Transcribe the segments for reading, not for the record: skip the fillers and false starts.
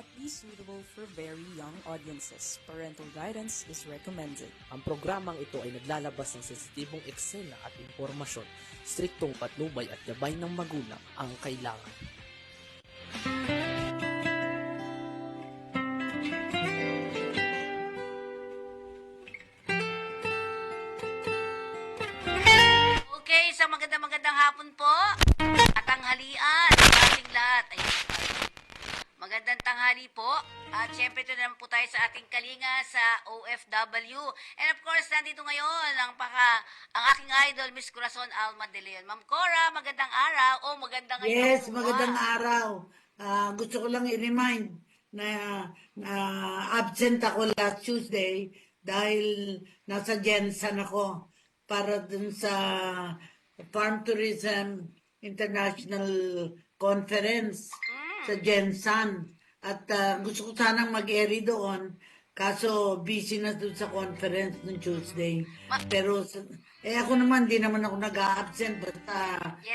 not be suitable for very young audiences. Parental guidance is recommended. Ang programang ito ay naglalabas ng sensitibong eksena at impormasyon. Striktong patnubay at gabay ng magulang ang kailangan. Okay, isang magandang hapon po. At tanghalian sa ating lahat. Magandang tanghali po. At syempre ito naman po tayo sa ating kalinga sa OFW. And of course, nandito ngayon ang aking idol, Miss Corazon Alma de Leon. Ma'am Cora, magandang araw. Magandang ngayon. Yes, magandang araw. Gusto ko lang i-remind na absent ako last Tuesday dahil nasa Jensen ako para dun sa Farm Tourism International Conference sa Jensen. At gusto ko sanang mag-eri doon, kaso busy na doon sa conference noong Tuesday. Pero ako naman, di naman ako nag-a-absent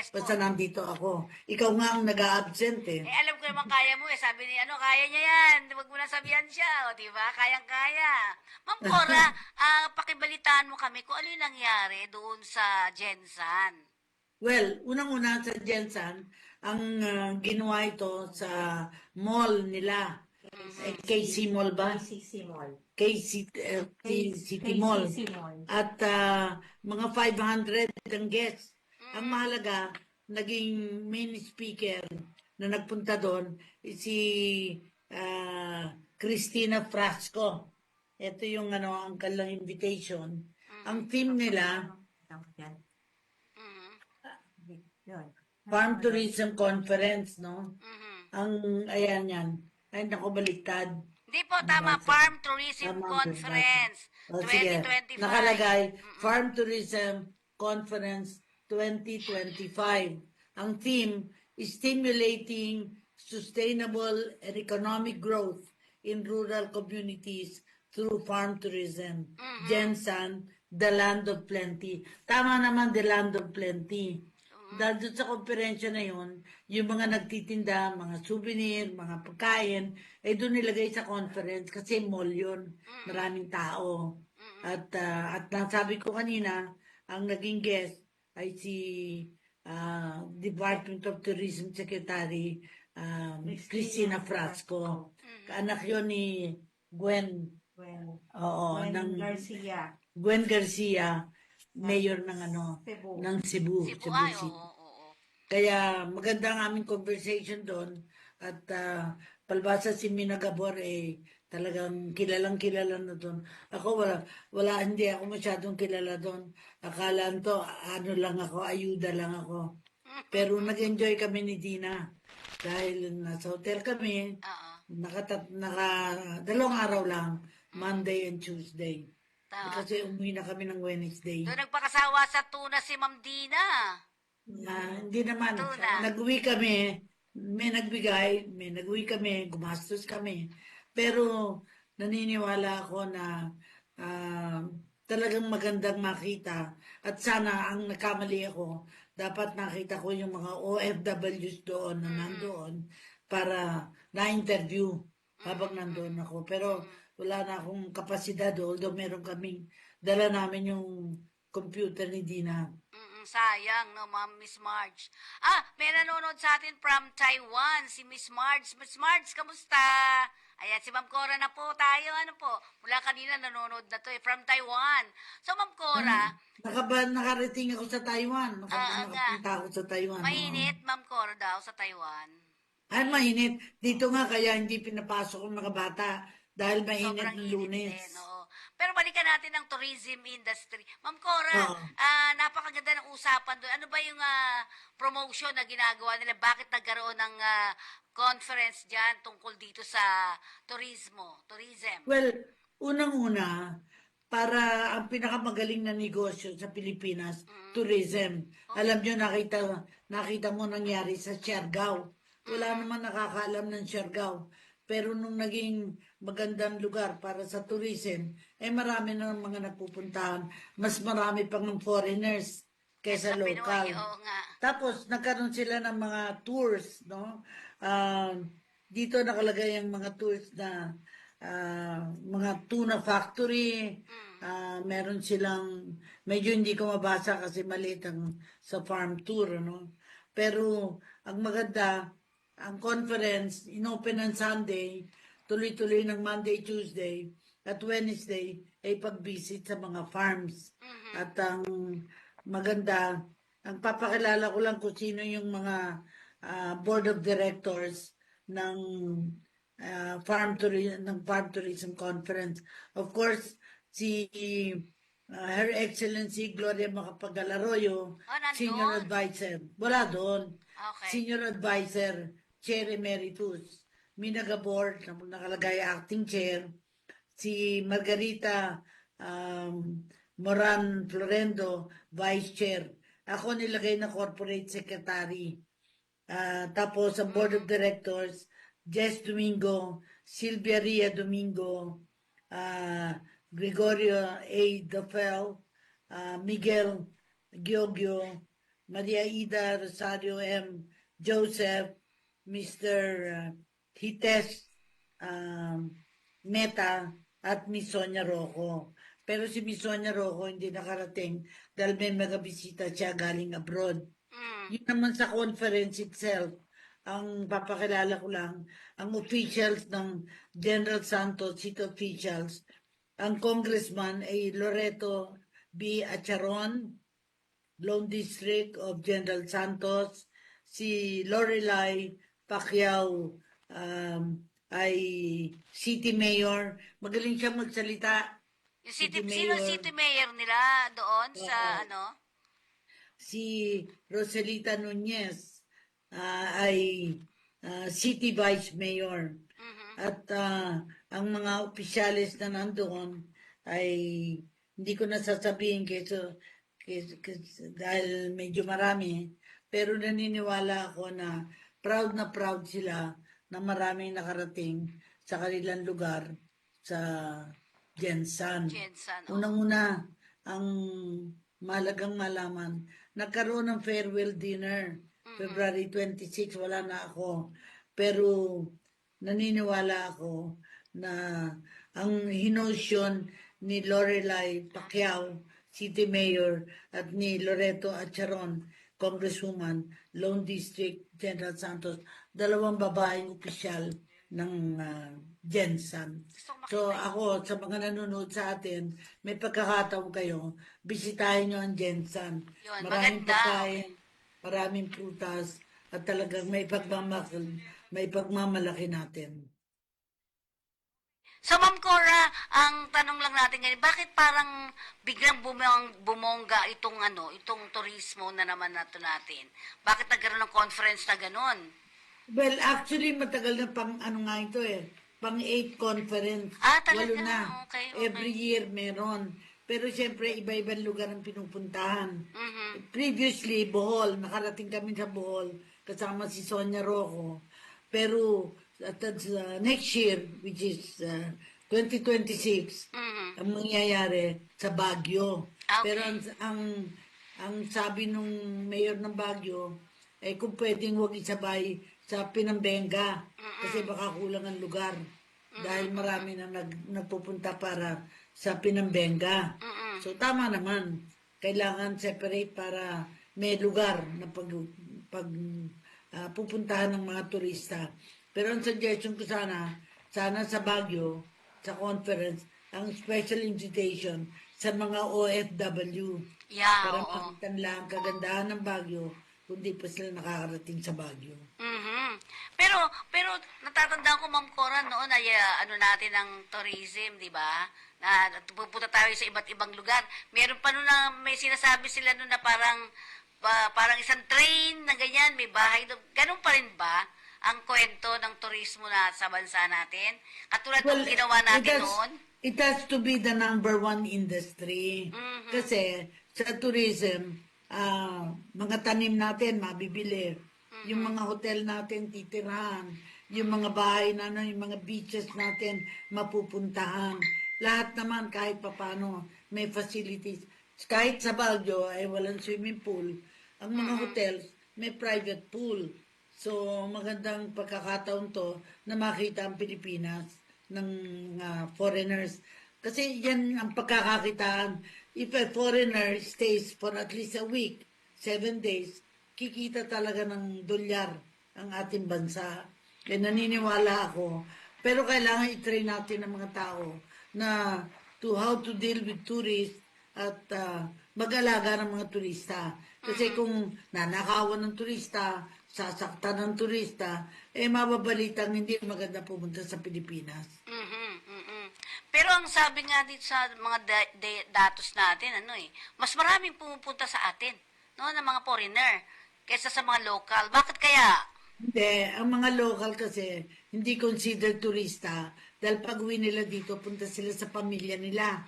basta nandito ako. Ikaw nga ang nag-a-absent eh. Alam ko naman kaya mo eh. Sabi ni kaya niya yan. Huwag mo na sabihan siya. O, diba? Kayang-kaya. Ma'am Cora, pakibalitaan mo kami kung ano yung nangyari doon sa Jensen. Well, unang-una sa Jensen, ang ginawa ito sa mall nila. KC Mall ba? KCC Mall. City Mall. At mga 500 ang guests. Ang mahalaga, naging main speaker na nagpunta doon si Cristina Frasco. Ito yung ang kanilang invitation. Ang theme nila, Farm Tourism Conference, no? Ayan yan. Ay, naku, baliktad. Hindi po, tama. Farm Tourism Conference 2025. Nakalagay, Farm Tourism Conference 2025. Ang theme is stimulating sustainable and economic growth in rural communities through farm tourism. Jensen, the land of plenty. Tama naman, the land of plenty. Dahil doon sa konferensya na yun, yung mga nagtitinda, mga souvenir, mga pagkain, doon nilagay sa conference kasi mall yun. Maraming tao. At nasabi ko kanina, ang naging guest ay si Department of Tourism Secretary Cristina Frasco. Kaanak yun ni Gwen. Garcia. Gwen Garcia. Mayor ng Cebu. ng Cebu City. Kaya maganda ang aming conversation doon at palbasa si Mina Gabor talagang kilalang na doon. Ako hindi ako masyadong kilala doon. Akala to lang ako, ayuda lang ako. Pero nag-enjoy kami ni Dina dahil nasa hotel kami. Dalawang araw lang, Monday and Tuesday. Kasi umuwi na kami ng Wednesday. Doon nagpakasawa sa tuna si Ma'am Dina. Hindi naman. Nag-uwi kami. May nagbigay. May nag-uwi kami. Gumastos kami. Pero naniniwala ako na talagang magandang makita. At sana ang nakamali ako, dapat nakita ko yung mga OFWs doon na nandoon para na-interview habang nandoon ako. Pero wala na akong kapasidad, although meron kaming, dala namin yung computer ni Dina. Sayang, no, Ma'am Miss Marge. May nanonood sa atin from Taiwan, si Miss Marge. Miss Marge, kamusta? Ayan, si Ma'am Cora na po tayo. Mula kanina nanonood na to from Taiwan. So, Ma'am Cora. Nakarating ako sa Taiwan. Nakapunta ako sa Taiwan. Mainit, Ma'am Cora daw, sa Taiwan. Ay, mainit. Dito nga, kaya hindi pinapasok ang mga bata. Dahil mainit ng Lunes. Pero balikan natin ang tourism industry. Ma'am Cora, napakaganda ng usapan doon. Ano ba yung promotion na ginagawa nila? Bakit nagkaroon ng conference dyan tungkol dito sa tourism? Well, unang-una, para ang pinakamagaling na negosyo sa Pilipinas, tourism. Alam nyo, nakita mo nangyari sa Siargao. Wala naman nakakaalam ng Siargao. Pero nung naging magandang lugar para sa tourism, marami na mga napupuntahan. Mas marami pang foreigners kaysa local. Tapos, nagkaroon sila ng mga tours, no? dito nakalagay ang mga tours na mga tuna factory. Meron silang, medyo hindi ko mabasa kasi maliit ang sa farm tour, ano? Pero ang maganda, ang conference, inopen on Sunday, tuloy-tuloy ng Monday, Tuesday, at Wednesday ay pag-visit sa mga farms. At ang maganda, ang papakilala ko lang kung sino yung mga board of directors ng Farm Tourism Conference. Of course, si Her Excellency Gloria Macapagal Arroyo, nandun? Senior Advisor. Wala doon. Okay. Senior Advisor, Chair Emeritus. Mina Gabor, nakalagay acting chair. Si Margarita Moran Florendo, Vice Chair. Ako nilagay na Corporate Secretary. Tapos ang Board of Directors, Jess Domingo, Silvia Ria Domingo, Gregorio A. Dofel, Miguel Giogio, Maria Ida Rosario M. Joseph, Mr. Hites Meta, at Miss Sonia Rocco. Pero si Miss Sonia Rocco hindi nakarating dahil may mga bisita siya galing abroad. Yun naman sa conference itself, ang papakilala ko lang, ang officials ng General Santos, city officials, ang congressman ay Loreto B. Acharon, Lone District of General Santos, si Lorelai Pacquiao ay city mayor. Magaling siya magsalita. Sino city mayor nila doon sa ano? Si Roselita Nunez ay city vice mayor. At ang mga opisyalis na nandoon ay hindi ko nasasabihin dahil medyo marami, pero naniniwala ako na proud sila na maraming nakarating sa kanilang lugar sa Jensan. Unang-una, ang malagang malaman, nagkaroon ng farewell dinner. February 26, wala na ako. Pero naniniwala ako na ang hinosyon ni Lorelai Pacquiao, City Mayor, at ni Loreto Acharon, Congresswoman, Lone District, General Santos, dalawang babaeng opisyal ng Jensan. So ako, sa mga nanonood sa atin, may pagkakataon kayo, bisitahin nyo ang Jensan. Maraming pagkain, maraming prutas, at talagang may pagmamalaki natin. So, Ma'am Cora, ang tanong lang natin ngayon, bakit parang biglang bumongga itong turismo na naman natin? Bakit nagkaroon ng conference na ganon? Well, actually, matagal na pang 8 conference. Talaga? 8 na. Okay. Every year meron. Pero siyempre, iba-ibang lugar ang pinupuntahan. Previously, Bohol, nakarating kami sa Bohol, kasama si Sonia Rocco. Pero, next year, which is 2026, ang mangyayari sa Baguio. Okay. Pero ang sabi nung mayor ng Baguio, kung pwedeng huwag isabay sa Pinambenga, kasi baka kulang ang lugar. Dahil marami na nagpupunta para sa Pinambenga. So, tama naman. Kailangan separate para may lugar na pupuntahan ng mga turista. Pero ang suggestion ko sana sa Baguio, sa conference, ang special invitation sa mga OFW. Para makita nila ang kagandahan ng Baguio, kundi pa sila nakakarating sa Baguio. Pero natatandaan ko, Ma'am Cora, noon ay natin ang tourism, di ba? Na pupunta tayo sa iba't ibang lugar. Meron pa noon na may sinasabi sila noon na parang isang train na ganyan, may bahay doon. Ganun pa rin ba ang kwento ng turismo na sa bansa natin? Katulad ng ginawa natin noon? It has to be the number one industry. Kasi sa tourism, mga tanim natin mabibili. Yung mga hotel natin titirahan. Yung mga bahay yung mga beaches natin mapupuntahan. Lahat naman kahit papano may facilities. Kahit sa Baguio ay walang swimming pool. Ang mga hotels may private pool. So, magandang pagkakataon to na makita ang Pilipinas ng foreigners. Kasi yan ang pagkakakitaan. If a foreigner stays for at least a week, 7 days, kikita talaga ng dolyar ang ating bansa. Kaya naniniwala ako. Pero kailangan i-train natin ang mga tao na how to deal with tourists at mag-alaga ng mga turista. Kasi kung nanakawan ng turista, sasaktan ng turista, mababalitang hindi maganda pumunta sa Pilipinas. Pero ang sabi nga dito sa mga datos natin, mas maraming pumupunta sa atin, no, ng mga foreigner kaysa sa mga local. Bakit kaya? Hindi, ang mga local kasi hindi considered turista dahil pag uwi nila dito, punta sila sa pamilya nila.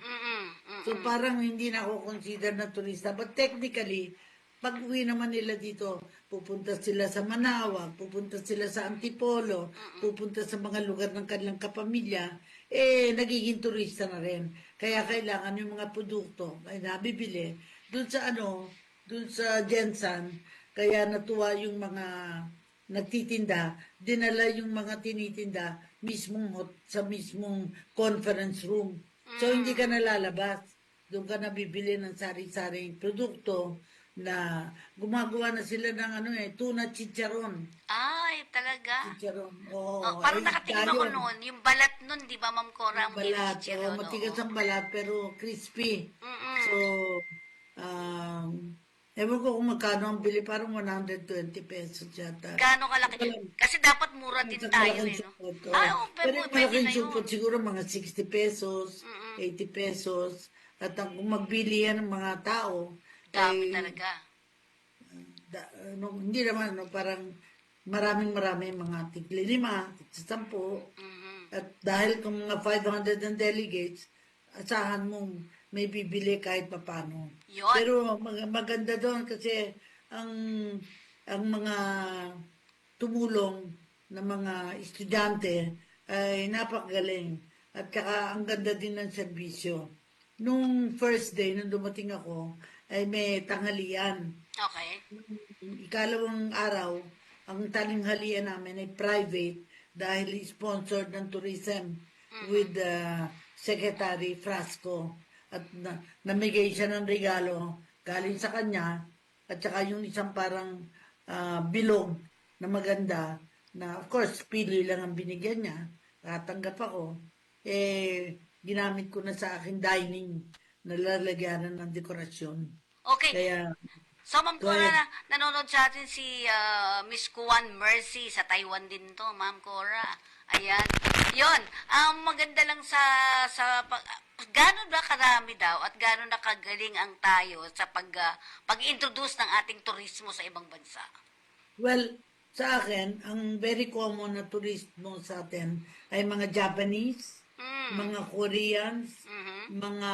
So parang hindi na ako consider na turista. But technically, pag uwi naman nila dito, pupunta sila sa Manawag, pupunta sila sa Antipolo, pupunta sa mga lugar ng kanilang kapamilya, nagiging turista na rin. Kaya kailangan yung mga produkto ay nabibili dun sa Jensan. Kaya natuwa yung mga nagtitinda, dinala yung mga tinitinda sa mismong conference room. So, hindi ka nalalabas. Doon ka nabibili ng sari-saring produkto na gumagawa na sila ng tuna chicharon. Ay, talaga? Chicharon. Oo. Parang nakatingin ako noon. Yung balat nun, di ba, Ma'am Cora? Ang Balat. chicharon, Matigas ang balat, pero crispy. Mm-mm. So, ewan ko kung magkano ang bili, parang 120 pesos yata. Gaano kalaki yun? Kasi dapat mura din tayo, Malaking no? supot, oo. Ay, Pero yung pwede malaking na yun. supot, siguro mga 60 pesos, 80 pesos. At kung magbili yan ng mga tao, Dami talaga. hindi naman, parang maraming mga tigli 5, tigli 10. At dahil kung mga 500 ang delegates, asahan mong may bibili kahit papano. Yun. Pero maganda doon kasi ang mga tumulong na mga estudyante ay napakagaling. At saka ang ganda din ng serbisyo. Nung first day, nung dumating ako, ay may tanghalian. Okay. Ikalawang araw, ang talinghalian namin ay private dahil sponsored ng tourism with Secretary Frasco. At namigay siya ng regalo galing sa kanya at saka yung isang parang bilog na maganda na of course pili lang ang binigyan niya. Katanggap ako. Ginamit ko na sa aking dining na lalagyanan ng dekorasyon. Okay. Kaya So, Ma'am Go Cora, ahead. nanonood sa atin si Miss Kuan Mercy sa Taiwan din to, Ma'am Cora. Ayan. Yon. Ang maganda lang gano'n ba karami daw at gano'n nakagaling ang tayo sa pag-introduce ng ating turismo sa ibang bansa? well, sa akin, ang very common na turismo sa atin ay mga Japanese, mga Koreans, mga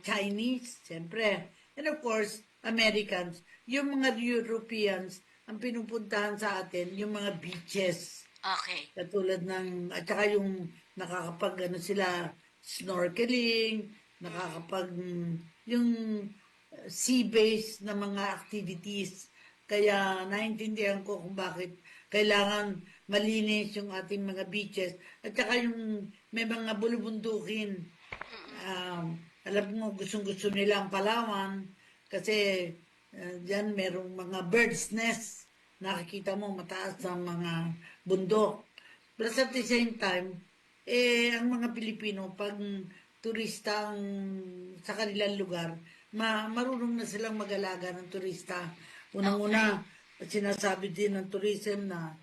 Chinese, siyempre. And of course, Americans. Yung mga Europeans, ang pinupuntahan sa atin, yung mga beaches. Okay. Katulad at saka yung sila, snorkeling, yung sea-based na mga activities. Kaya naintindihan ko kung bakit kailangan malinis yung ating mga beaches. At saka yung may mga bulubundukin. Alam mo, gustong-gusto nila ang Palawan kasi diyan merong mga bird's nest. Nakikita mo mataas ang mga bundok. Plus at the same time, ang mga Pilipino, pag turista sa kanilang lugar, marunong na silang mag-alaga ng turista. Unang-una, sinasabi din ng tourism na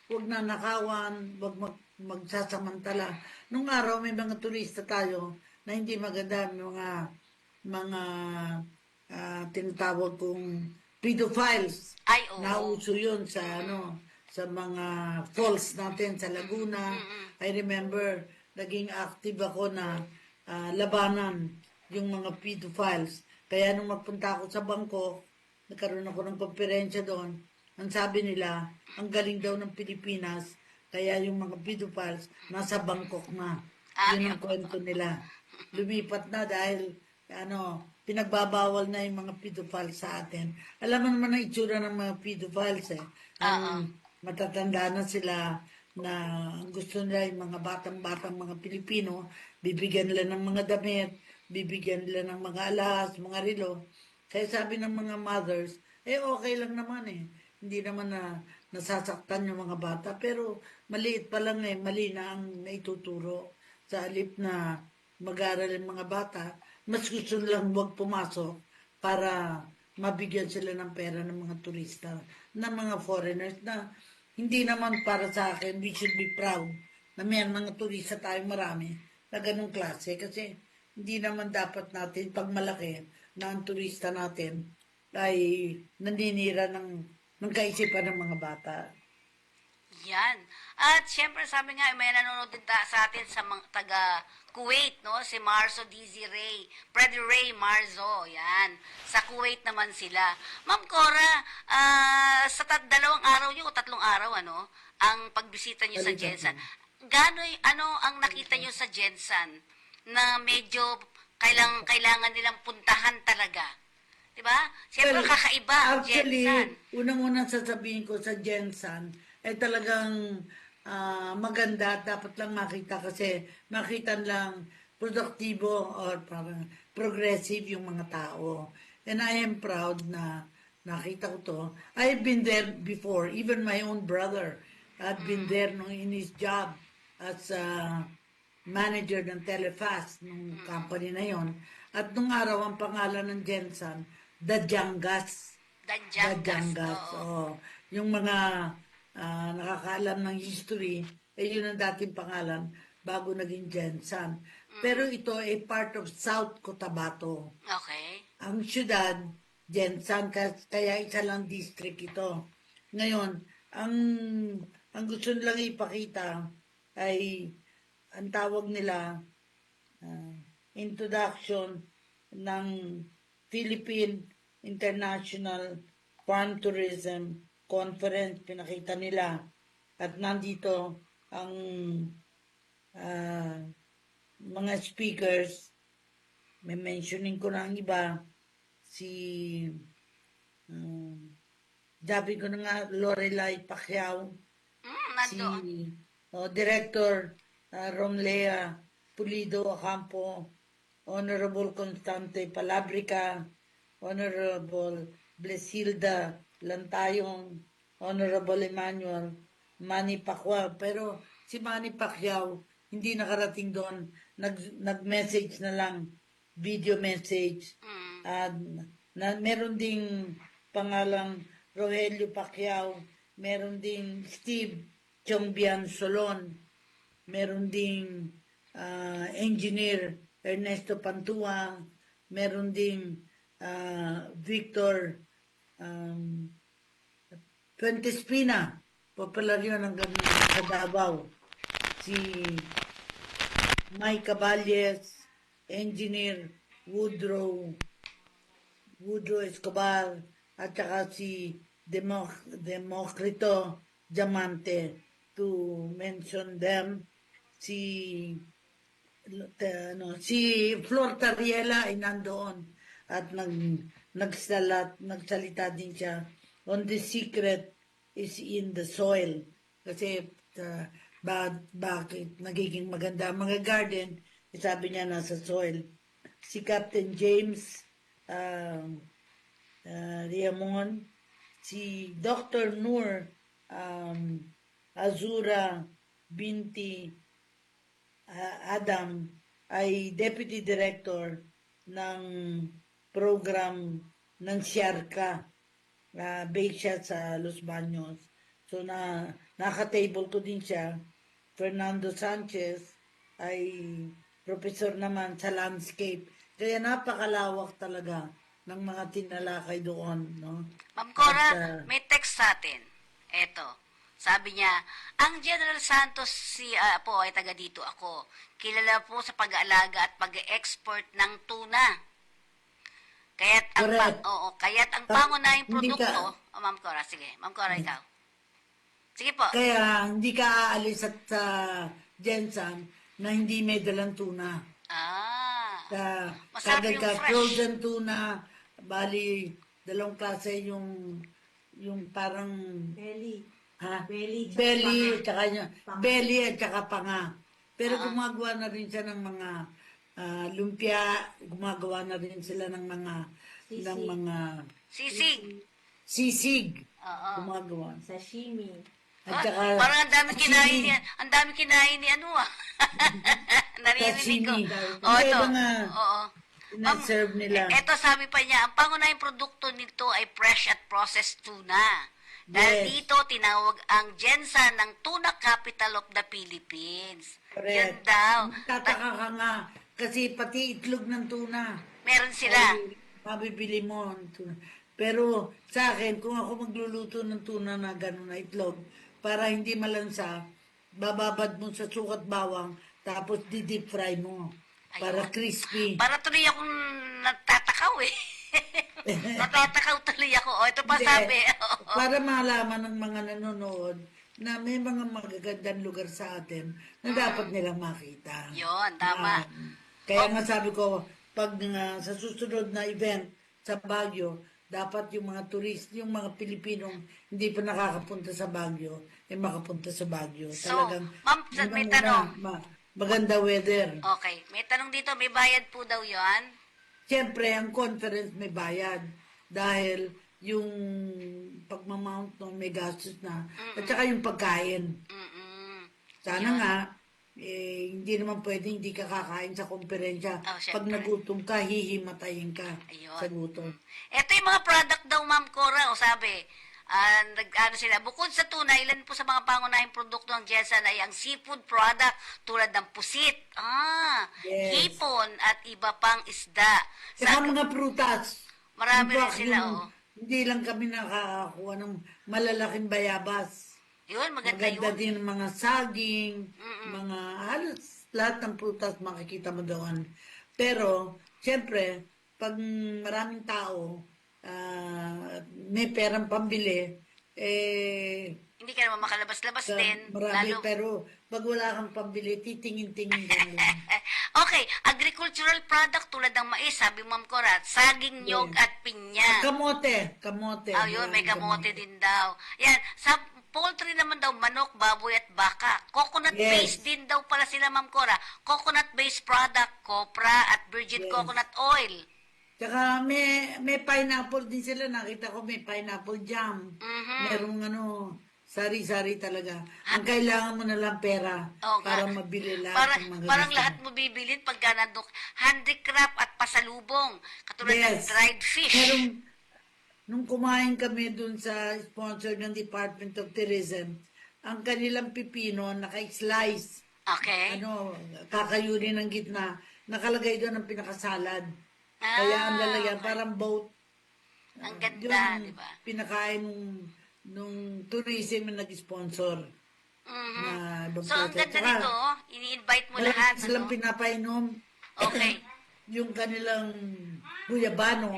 huwag na nakawan, huwag magsasamantala. Nung araw, may mga turista tayo na hindi maganda, mga tinatawag kong pedophiles. Ay, oo. Nauso yun sa mga falls natin sa Laguna. I remember, naging active ako na labanan yung mga pedophiles. Kaya nung magpunta ako sa Bangkok, nagkaroon ako ng konferensya doon. Ang sabi nila, ang galing daw ng Pilipinas, kaya yung mga pedophiles nasa Bangkok na. Yun ang kwento nila. Lumipat na dahil pinagbabawal na yung mga pedophiles sa atin. Alam mo naman ang itsura ng mga pedophiles matatanda na sila na ang gusto nila yung mga batang-batang mga Pilipino, bibigyan nila ng mga damit, bibigyan nila ng mga alahas, mga relo. Kaya sabi ng mga mothers, okay lang naman eh. Hindi naman na nasasaktan yung mga bata. Pero maliit pa lang mali na ang naituturo. Sa halip na mag-aaral yung mga bata, mas gusto nilang huwag pumasok para mabigyan sila ng pera ng mga turista, ng mga foreigners na hindi naman para sa akin, we should be proud na may mga turista tayong marami na ganong klase kasi hindi naman dapat natin pag malaki na ang turista natin ay naninira ng kaisipan ng mga bata. Yan. At syempre sabi nga, may nanonood din sa atin sa mga taga Kuwait, no? Si Marzo DZ Ray, Freddy Ray Marzo, yan. Sa Kuwait naman sila. Ma'am Cora, sa dalawang araw niyo o tatlong araw, ano, ang pagbisita niyo sa Jensan, ano ang nakita niyo sa Jensan na medyo kailangan nilang puntahan talaga? Diba? Siyempre kakaiba ang Actually, Jensan. unang-unang sasabihin ko sa Jensan, ay talagang maganda, dapat lang makita kasi makita lang produktibo or parang progressive yung mga tao. And I am proud na nakita ko to. I've been there before, even my own brother had been there nung in his job as manager ng Telefast, nung company na yon. At nung araw, ang pangalan ng Jensan, Dajangas. Danjangas. Oh. Yung mga nakakaalam ng history, yun ang dating pangalan bago naging Jensan. Pero ito ay part of South Cotabato. Okay. Ang syudad, Jensan, kaya isa lang district ito. Ngayon, ang gusto nilang ipakita ay ang tawag nila introduction ng Philippine International Farm Tourism Conference, pinakita nila. At nandito ang mga speakers, may mentioning ko na ang iba, sabi ko na nga, Lorelai Pacquiao, si Director Romlea Pulido Ocampo, Honorable Constante Palabrica, Honorable Blesilda Lantayong, Honorable Emmanuel Manny Pacquiao. Pero si Manny Pacquiao hindi nakarating doon. Nag-message na lang, video message. Meron ding pangalang Rogelio Pacquiao, meron ding Steve Chongbian Solon, meron ding Engineer Ernesto Pantua, meron ding Victor Fuentes Pina, popular yun hanggang sa Davao. Si Mike Caballes, Engineer Woodrow Escobar, at saka si Democrito Diamante, to mention them. Si Flor Tariela ay nandoon at nagsalita din siya on the secret is in the soil. Kasi bakit nagiging maganda ang mga garden, sabi niya nasa soil. Si Captain James Riamon, si Dr. Noor Azura binti Adam ay Deputy Director ng program ng Siarca, based siya sa Los Baños. So naka-table ko din siya. Fernando Sanchez ay professor naman sa landscape. Kaya napakalawak talaga ng mga tinalakay doon, no? Ma'am Cora, may text sa atin. Eto, sabi niya, ang General Santos po ay taga dito ako. Kilala po sa pag-aalaga at pag-export ng tuna. Kaya't ang pangunahing produkto, Ma'am Cora, sige. Ma'am Cora, ikaw. Sige po. Kaya hindi ka aalis at sa Jensan na hindi may dalang tuna. Masarap yung fresh. Frozen tuna, bali, dalawang klase yung parang Belly, tsaka belly at tsaka panga. Pero gumagawa na rin siya ng mga lumpia, gumagawa na rin sila ng mga Sisig. sisig. Oo. Gumagawa. Sashimi. At tsaka Parang ang dami kinain ni, ang dami kinain ni ano ah. Naririnig ko. sashimi. Oo, Hindi, ito. mga Oo. na-serve nila. Ito sabi pa niya, ang pangunahing produkto nito ay fresh at processed tuna. Dahil Yes. dito tinawag ang Jensan ng Tuna Capital of the Philippines. Yan Correct. daw. Tataka ka nga. Kasi pati itlog ng tuna. Meron sila. Ay, mabibili mo ang tuna. Pero sa akin, kung ako magluluto ng tuna na gano'n na itlog, para hindi malansa, bababad mo sa sukat bawang, tapos di-deep fry mo. Para crispy. Para tuloy akong natatakaw eh. Natatakaw tuloy ako. O, ito pa Hindi. sabi. Para malaman ng mga nanonood na may mga magagandang lugar sa atin na dapat nilang makita. Yun, tama. Kaya nga sabi ko, pag sa susunod na event sa Baguio, dapat yung mga turist, yung mga Pilipinong hindi pa nakakapunta sa Baguio, ay makapunta sa Baguio. So, Talagang, ma'am, may tanong. maganda weather. Okay. May tanong dito, may bayad po daw yon. Siyempre, ang conference may bayad dahil yung pagmamount no, may gastos na. At saka yung pagkain. Mm-mm. Sana nga, hindi naman pwede hindi ka kakain sa komperensya. Oh, Pag syempre. nagutom ka, hihimatayin ka Ayun. sa gutom. Ito yung mga product daw, Ma'am Cora, o sabi, ano sila, bukod sa tuna, ilan po sa mga pangunahing produkto ng Jensen ay ang seafood product tulad ng pusit, Yes. hipon, at iba pang isda. Saka mga prutas. Marami In rin fact, sila, yung- Hindi lang kami nakakakuha ng malalaking bayabas. Yun, maganda Maganda yun. din ang mga saging, mga halos lahat ng prutas makikita mo doon. Pero, siyempre, pag maraming tao, may perang pambili, Hindi ka naman makalabas-labas din. marami, Lalo, pero pag wala kang pambili, titingin-tingin ka lang. okay, agricultural product tulad ng mais, sabi Ma'am Cora, saging, nyog, at pinya. Kamote. Yun, may maraming kamote din daw. Yan, sa poultry naman daw, manok, baboy at baka. Coconut-based Yes. din daw pala sila, Ma'am Cora. Coconut-based product, copra at virgin Yes. coconut oil. Tsaka may pineapple din sila. Nakita ko may pineapple jam. Merong sari-sari talaga. Ang kailangan mo na lang pera Oo nga. para mabili lahat ng mga Parang gusto. lahat mo bibilin pagka nandun, handicraft at pasalubong. Katulad ng Yes. dried fish. Nung kumain kami dun sa sponsor ng Department of Tourism, ang kanilang pipino naka-slice. Okay. Kakayunin ng gitna. Nakalagay doon ang pinakasalad. Kaya ang lalagyan, parang boat. Ang ganda, Yung di ba? pinakain nung tourism na nag-sponsor. Na ibang So, ang project. ganda Tsaka, nito, ini-invite mo wala lahat. silang Ano? pinapainom. Okay. Yung kanilang guyabano.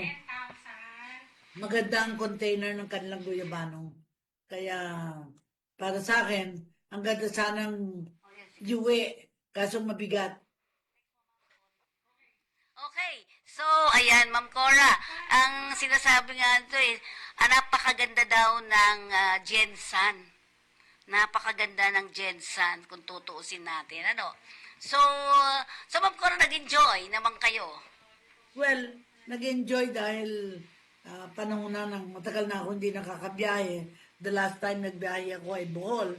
Maganda ang container ng kanilang guyabano. Kaya, para sa akin, ang ganda sanang yuwi, kaso mabigat. Okay. So, ayan, Ma'am Cora, ang sinasabi nga ito napakaganda daw ng Jensan. Napakaganda ng Jensan kung tutuusin natin. Ano? So, Ma'am Cora, nag-enjoy naman kayo. Well, nag-enjoy dahil panahon na matagal na ako hindi nakakabiyahe. The last time nagbiyahe ako ay Bohol.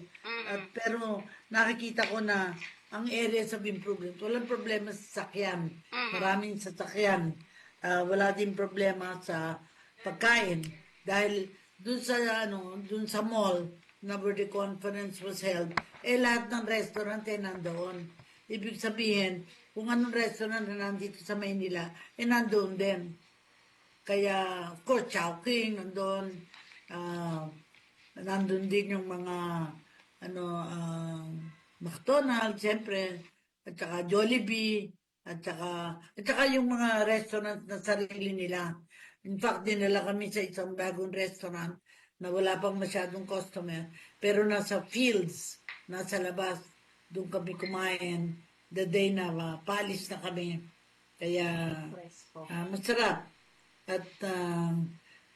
Pero nakikita ko na ang areas of improvement, walang problema sa sasakyan. Maraming sasakyan. Wala din problema sa pagkain. Dahil dun sa mall na where the conference was held, lahat ng restaurant nandoon. Ibig sabihin, kung anong restaurant na nandito sa Maynila, nandoon din. Kaya, of course, Chowking, nandoon. Nandun din yung mga, McDonald's, siyempre, at saka Jollibee, at saka yung mga restaurant na sarili nila. In fact, dinala kami sa isang bagong restaurant na wala pang masyadong customer, pero nasa fields, nasa labas, doon kami kumain, the day na palis na kami. Kaya, masarap. At,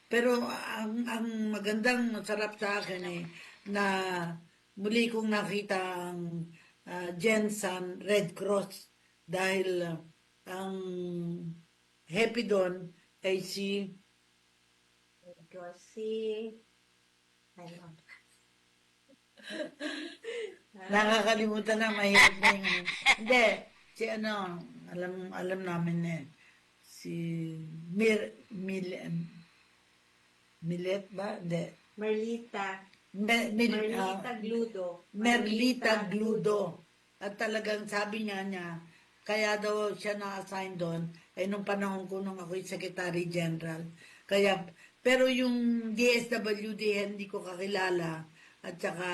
pero ang magandang masarap sa akin na muli kong nakita ang Jensen Red Cross dahil ang happy doon ay si ano, nakakalimutan na, mahirap na yung hindi, si alam namin si Milet ba? Hindi. Merlita Gludo. Merlita Gludo. At talagang sabi niya, kaya daw siya na-assign doon, ay nung panahon ko nung ako'y Secretary General. Kaya, pero yung DSWD, hindi ko kakilala, at saka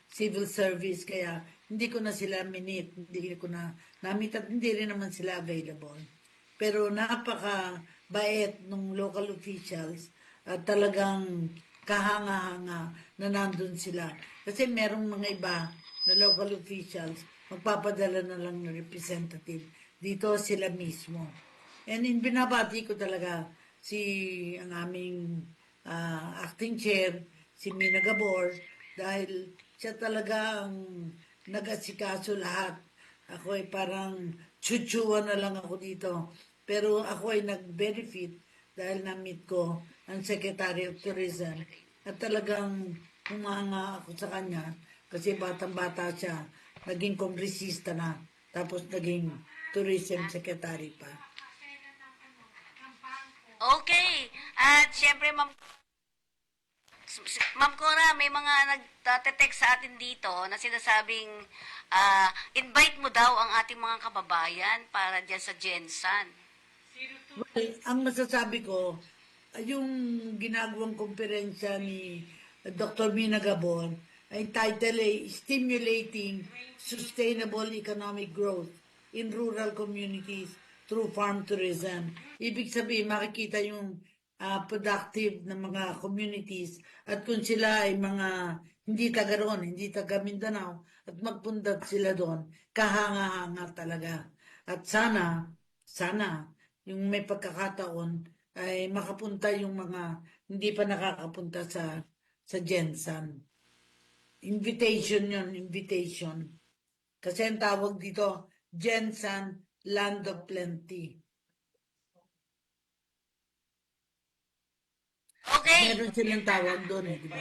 civil service, kaya hindi ko na sila minute, hindi ko na namit at hindi rin naman sila available. Pero napaka-bait ng local officials at talagang kahanga-hanga na nandun sila. Kasi merong mga iba na local officials, magpapadala na lang ng representative. Dito sila mismo. And binabati ko talaga ang aming acting chair, si Mina Gabor, dahil siya talaga ang nag-asikaso lahat. Ako ay parang chuchuan na lang ako dito. Pero ako ay nag-benefit dahil na-meet ko ang Secretary of Tourism. At talagang humanga ako sa kanya kasi batang-bata siya. Naging kongresista na. Tapos naging Tourism Secretary pa. Okay. At syempre, Ma'am Cora, may mga nagte-text sa atin dito na sinasabing invite mo daw ang ating mga kababayan para dyan sa Jensen. Well, ang masasabi ko, yung ginagawang komperensya ni Dr. Mina Gabon ay title ay Stimulating Sustainable Economic Growth in Rural Communities through Farm Tourism. Ibig sabihin, makikita yung productive na mga communities at kung sila ay mga hindi taga roon, hindi taga Mindanao at magpundat sila doon, kahanga-hanga talaga. At sana, yung may pagkakataon ay makapunta yung mga hindi pa nakakapunta sa Jensen. Invitation yun, invitation. Kasi ang tawag dito, Jensen Land of Plenty. Okay. Meron silang tawag doon di ba?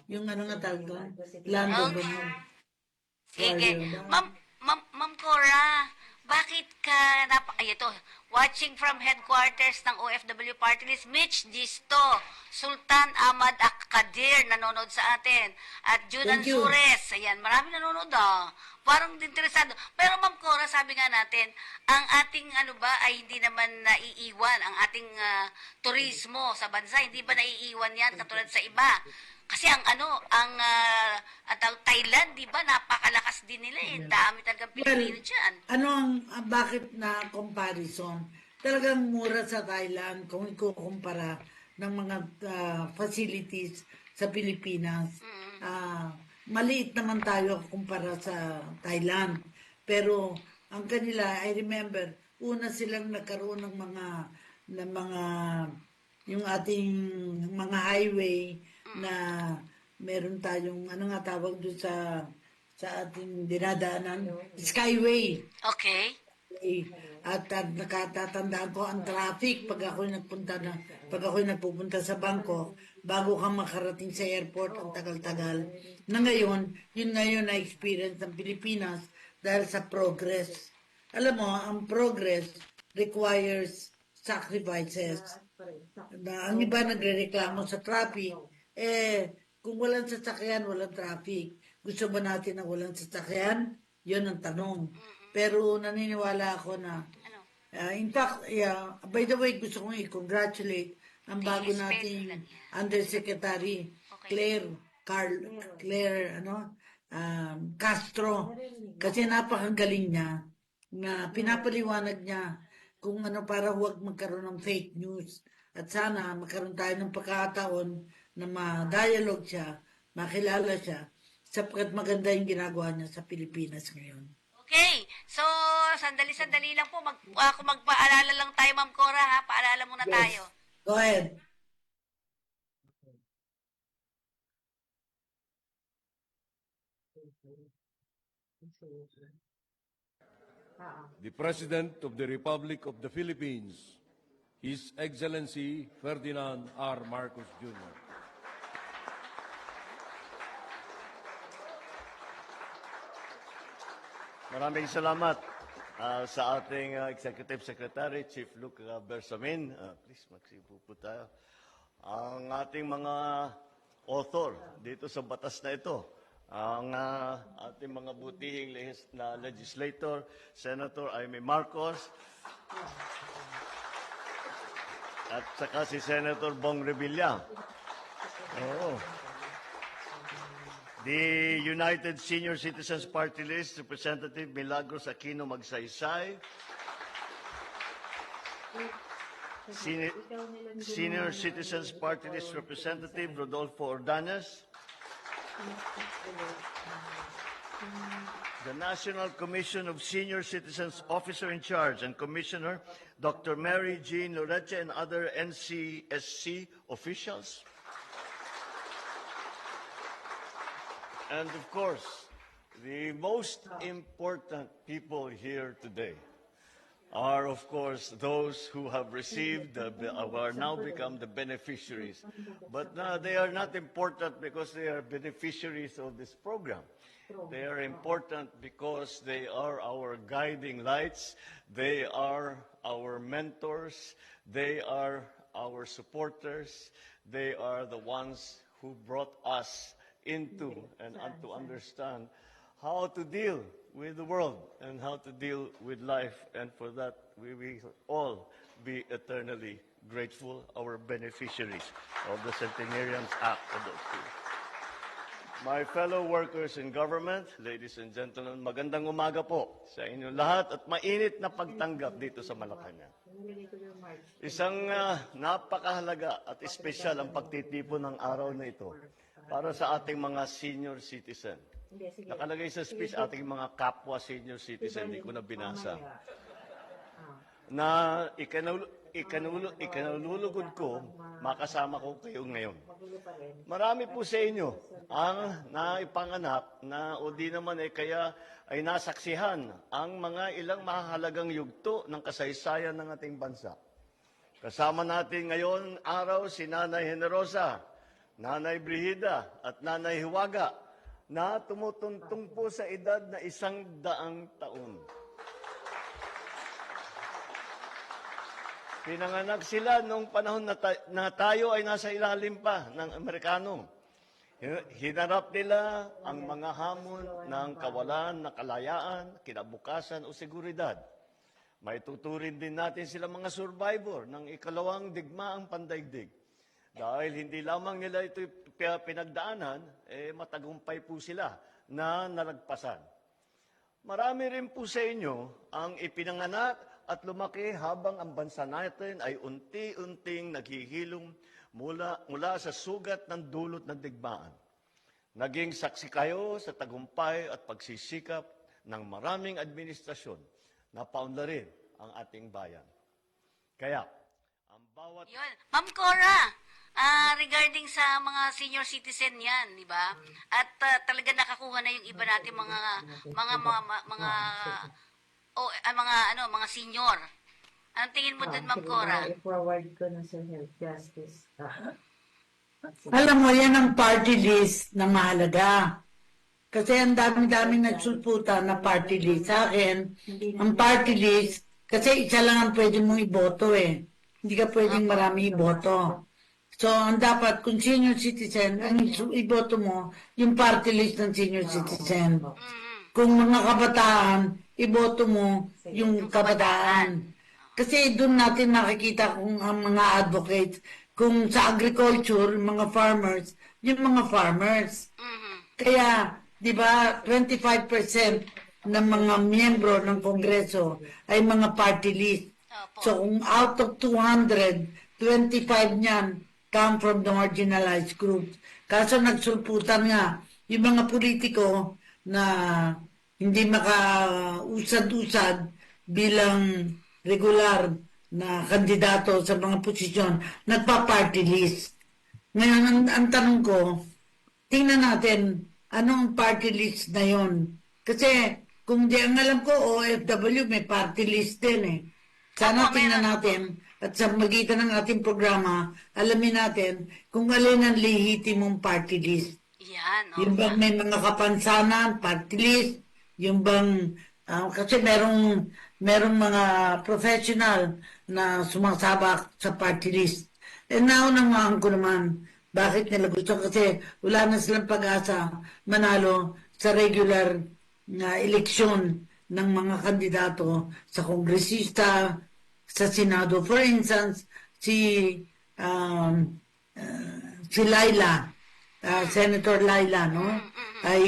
Yung ano nga tawag doon? Land of Sige. Ma'am Cora, bakit ka ito, watching from headquarters ng OFW Party List, Mitch Gisto, Sultan Ahmad Akadir, nanonood sa atin, at Junan Thank you. Sures, ayan, marami nanonood parang interesado. Pero Ma'am Cora, sabi nga natin, ang ating ay hindi naman naiiwan, ang ating turismo sa bansa, hindi ba naiiwan yan katulad sa iba? Kasi ang Thailand, di ba, napakalakas din nila eh. Dami talagang Pilipino dyan. Bakit na comparison? Talagang mura sa Thailand kung ikukumpara ng mga facilities sa Pilipinas. Maliit naman tayo kumpara sa Thailand. Pero ang kanila, I remember, una silang nagkaroon ng mga yung ating mga highway na meron tayong tawag doon sa ating dinadaanan, Skyway. Okay. At nakatatandaan ko ang traffic pag ako'y nagpupunta sa Bangkok, bago ka makarating sa airport, ang tagal-tagal. Yun ngayon na experience ng Pilipinas dahil sa progress. Alam mo, ang progress requires sacrifices. Ang iba nagrereklamo sa traffic, kung walang sasakyan, walang traffic. Gusto ba natin na walang sasakyan? Yun ang tanong. Pero naniniwala ako na, in fact, by the way, gusto kong i-congratulate ang bago nating Undersecretary Claire Castro. Kasi napakagaling niya na pinapaliwanag niya kung para huwag magkaroon ng fake news. At sana magkaroon tayo ng pagkakataon na ma-dialogue siya, makilala siya, sapagkat maganda yung ginagawa niya sa Pilipinas ngayon. Okay. So, sandali-sandali lang po. Kung magpaalala lang tayo, Ma'am Cora, ha? Paalala muna tayo. Go ahead. the President of the Republic of the Philippines, His Excellency Ferdinand R. Marcos Jr. Maraming salamat sa ating Executive Secretary, Chief Luke Bersamin. Please, magsipo po tayo. Ang ating mga author dito sa batas na ito, ang ating mga butihing legislator, Senator Amy Marcos, at saka si Senator Bong Revilla. Oo. The United Senior Citizens Party List, Representative Milagros Aquino Magsaysay. Senior Citizens Party List Representative Rodolfo Ordanes. The National Commission of Senior Citizens Officer in Charge and Commissioner, Dr. Mary Jean Loreche, and other NCSC officials. And of course, the most important people here today are, of course, those who have received, are now become the beneficiaries. But they are not important because they are beneficiaries of this program. They are important because they are our guiding lights. They are our mentors. They are our supporters. They are the ones who brought us into and to understand how to deal with the world and how to deal with life. And for that, we will all be eternally grateful, our beneficiaries of the Centenarians Act of those two. My fellow workers in government, ladies and gentlemen, magandang umaga po sa inyo lahat at mainit na pagtanggap dito sa Malacanang. Isang napakahalaga at espesyal ang pagtitipon ng araw na ito para sa ating mga senior citizen. Nakalagay sa speech ating mga kapwa senior citizen, hindi ko na binasa, na ikanulugod ko, makasama ko kayo ngayon. Marami po sa inyo ang naipanganak na o di naman kaya ay nasaksihan ang mga ilang mahalagang yugto ng kasaysayan ng ating bansa. Kasama natin ngayon araw si Nanay Generosa, Nanay Brigida at Nanay Hiwaga na tumutuntong po sa edad na 100 taon. Pinanganak sila noong panahon na tayo ay nasa ilalim pa ng Amerikano. Hinarap nila ang mga hamon ng kawalan ng kalayaan, kinabukasan o seguridad. May tuturin din natin sila mga survivor ng ikalawang digmaang pandaigdig. Dahil hindi lamang nila ito pinagdaanan, matagumpay po sila na nalagpasan. Marami rin po sa inyo ang ipinanganak at lumaki habang ang bansa natin ay unti-unting naghihilom mula sa sugat ng dulot ng digmaan. Naging saksi kayo sa tagumpay at pagsisikap ng maraming administrasyon na paunlarin ang ating bayan. Kaya, ang bawat... Yun. Ma'am Cora, regarding sa mga senior citizen yan, di ba? At talaga nakakuha na yung iba natin mga senior. Anong tingin mo dun, Ma'am Cora? I-forward ko na sa health justice. Alam mo, yan ang party list na mahalaga. Kasi ang dami-dami nagsulputan na party list. Sa akin, ang party list, kasi isa lang ang pwede mong iboto eh. Hindi ka pwedeng marami iboto. So, ang dapat, kung senior citizen, ang iboto mo, yung party list ng senior citizen. Kung mga kabataan, iboto mo yung kabataan. Kasi doon natin nakikita kung ang mga advocates, kung sa agriculture, mga farmers, yung mga farmers. Kaya, di ba, 25% ng mga miyembro ng Kongreso ay mga party list. So, kung out of 200, 25 niyan come from the marginalized groups. Kaso nagsulputan nga, yung mga politiko na hindi makausad-usad bilang regular na kandidato sa mga posisyon, nagpa-party list. Ngayon, ang tanong ko, tingnan natin anong party list na yon. Kasi kung di ang alam ko, OFW may party list din eh. Sana Opo, tingnan meron, natin at sa magitan ng ating programa, alamin natin kung alin ang lehitimong party list. Yan, Yung bang may mga kapansanan, party list, yung bang, kasi merong mga professional na sumasabak sa party list. Naunawaan ko naman bakit nila gusto kasi wala na silang pag-asa manalo sa regular na eleksyon ng mga kandidato sa kongresista, sa Senado. For instance, si Laila, Senator Laila, no, ay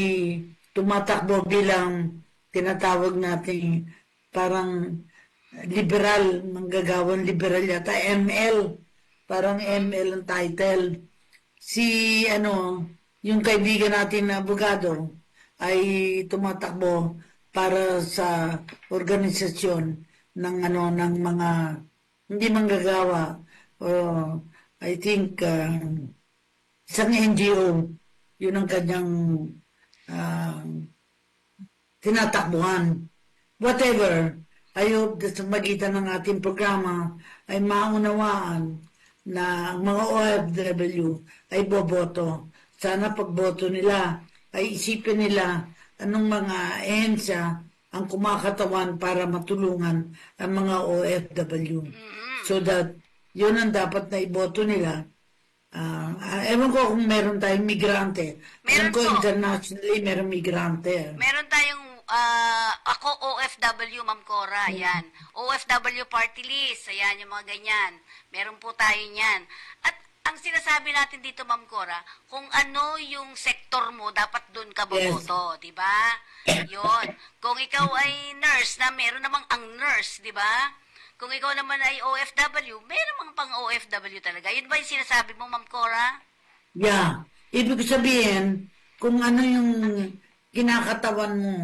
tumatakbo bilang tinatawag nating parang liberal, manggagawang liberal yata, ML, parang ML ang title. Yung kaibigan natin na abogado ay tumatakbo para sa organisasyon ng ng mga hindi manggagawa, I think isang NGO, yun ang kanyang tinatakbuhan. Whatever, I hope that sa magitan ng ating programa ay maunawaan na ang mga OFW ay boboto. Sana pagboto nila ay isipin nila anong mga ehensya ang kumakatawan para matulungan ang mga OFW. So that yun ang dapat na iboto nila. Ewan ko kung meron tayong migrante. Alam ko po. internationally meron migrante. Meron tayong ako OFW, Ma'am Cora, ayan. OFW party list, ayan yung mga ganyan. Meron po tayo niyan. At ang sinasabi natin dito, Ma'am Cora, kung ano yung sektor mo, dapat doon ka boboto, di ba? Yun. Kung ikaw ay nurse, na meron namang ang nurse, di ba? Kung ikaw naman ay OFW, meron namang pang OFW talaga. Yun ba yung sinasabi mo, Ma'am Cora? Yeah. Ibig sabihin, kung ano yung kinakatawan mo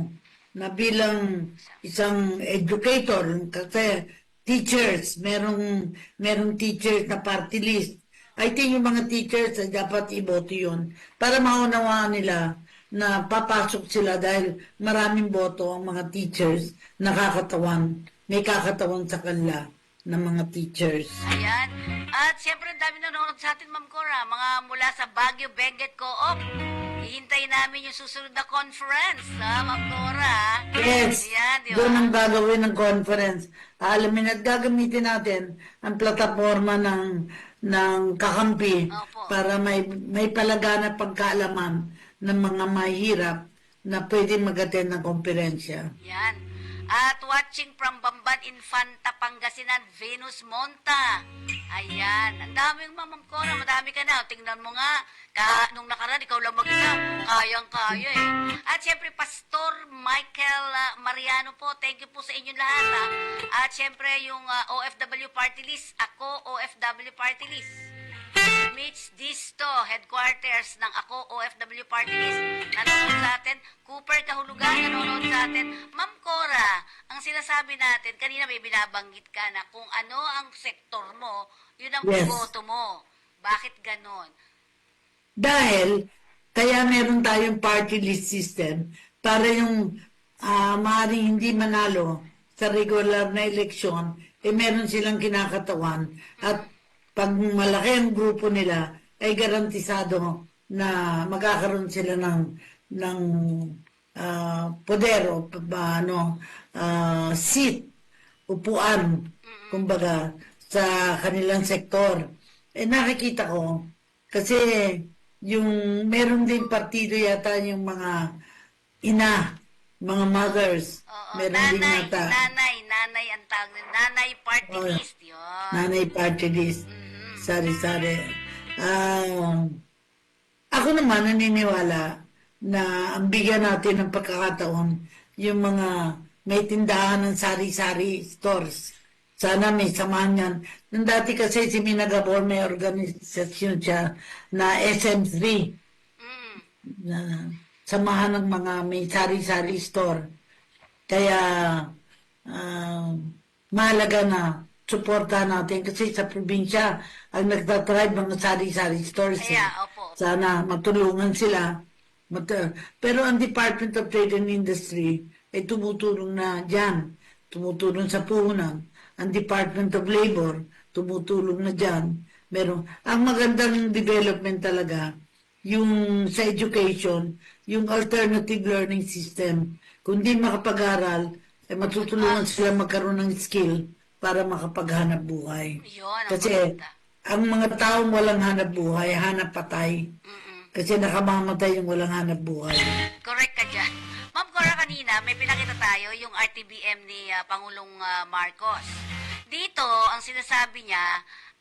na bilang isang educator, kasi teachers, merong teachers na party list. I think yung mga teachers ay dapat iboto yun para maunawaan nila na papasok sila dahil maraming boto ang mga teachers nakakatawan, may kakatawan sa kanila ng mga teachers. Ayan. At siyempre, ang dami nanonood sa atin, Ma'am Cora. Mga mula sa Baguio Benguet Co-op. Hihintayin namin yung susunod na conference, Ma'am Cora. Yes, Ayan, di ba? doon ang gagawin ng conference. Alamin at gagamitin natin ang plataforma ng kakampi Opo. para may palaganap pagkaalaman ng mga mahirap na pwede mag-attend ng konferensya. Yan. At watching from Bamban Infanta, Pangasinan, Venus Monta. Ayan. Ang daming Ma'am Cora. Madami ka na. Tingnan mo nga. Nung nakaraan, ikaw lang mag-isa. Kayang-kaya eh. At syempre, Pastor Michael Mariano po. Thank you po sa inyong lahat. At syempre, yung OFW Party List. Ako, OFW Party List. Mitch Disto, headquarters ng Ako OFW Party List. Nanonood sa atin. Cooper Kahulugan, nanonood sa atin. Ma'am Cora, ang sinasabi natin, kanina may binabanggit ka na kung ano ang sektor mo, yun ang Yes. boto mo. Bakit ganon? Dahil, kaya meron tayong party list system para yung maaaring hindi manalo sa regular na eleksyon, meron silang kinakatawan at pag malaki ang grupo nila, ay garantisado na magkakaroon sila ng poder o seat, upuan, kumbaga, sa kanilang sektor. Nakikita ko, kasi yung meron din partido yata yung mga ina, mga mothers. Oo, meron din yata. nanay ang tawag nila. Nanay party Oo. list, yun. Nanay party list. Sari-sari. Ako naman naniniwala na ang bigyan natin ng pagkakataon yung mga may tindahan ng sari-sari stores. Sana may samahan yan. Nung dati kasi si Mina Gabor may organisasyon siya na SM3. Na samahan ng mga may sari-sari store. Kaya mahalaga na suportahan natin kasi sa probinsya ang nagtatribe mga sari-sari stores. Kaya, opo. Sana matulungan sila Pero ang Department of Trade and Industry ay tumutulong na dyan. Tumutulong sa puhunan. Ang Department of Labor, tumutulong na dyan. Ang magandang development talaga, yung sa education, yung alternative learning system. Kung di makapag-aral, ay matutulungan sila magkaroon ng skill para makapaghanap buhay. Yun, ang Kasi maganda. ang mga taong walang hanap buhay, hanap patay. Kasi nakamamatay yung walang hanap buhay. Correct ka dyan. Ma'am Cora, kanina may pinakita tayo yung RTBM ni Pangulong Marcos. Dito, ang sinasabi niya